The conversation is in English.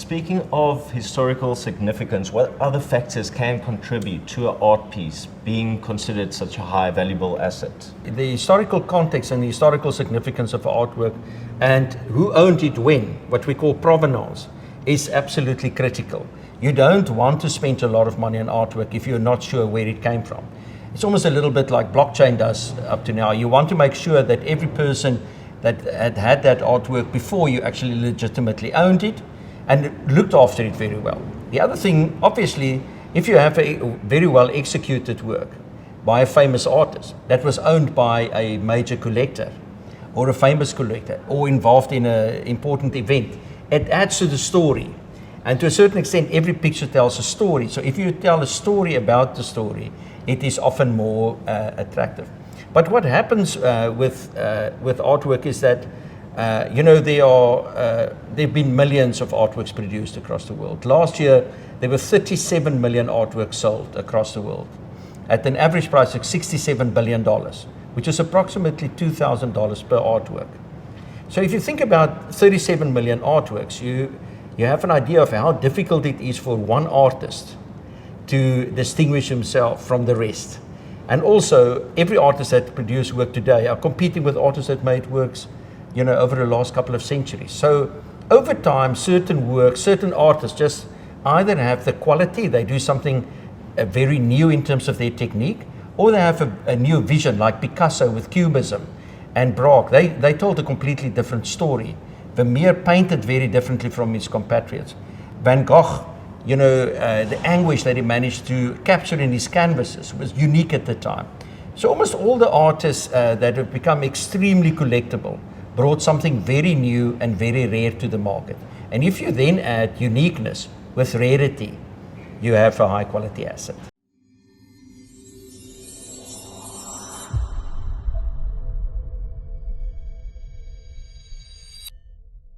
Speaking of historical significance, what other factors can contribute to an art piece being considered such a high valuable asset? The historical context and the historical significance of artwork and who owned it when, what we call provenance, is absolutely critical. You don't want to spend a lot of money on artwork if you're not sure where it came from. It's almost a little bit like blockchain does up to now. You want to make sure that every person that had that artwork before you actually legitimately owned it and looked after it very well. The other thing, obviously, if you have a very well executed work by a famous artist that was owned by a major collector or a famous collector or involved in an important event, it adds to the story. And to a certain extent, every picture tells a story. So if you tell a story about the story, it is often more attractive. But what happens with artwork is that there've been millions of artworks produced across the world. Last year, there were 37 million artworks sold across the world at an average price of $67 billion, which is approximately $2,000 per artwork. So if you think about 37 million artworks, you have an idea of how difficult it is for one artist to distinguish himself from the rest. And also, every artist that produces work today are competing with artists that made works, over the last couple of centuries. So over time, certain works, certain artists just either have the quality, they do something very new in terms of their technique, or they have a new vision, like Picasso with Cubism and Braque. They told a completely different story. Vermeer painted very differently from his compatriots. Van Gogh, the anguish that he managed to capture in his canvases was unique at the time. So almost all the artists that have become extremely collectible brought something very new and very rare to the market. And if you then add uniqueness with rarity, you have a high quality asset.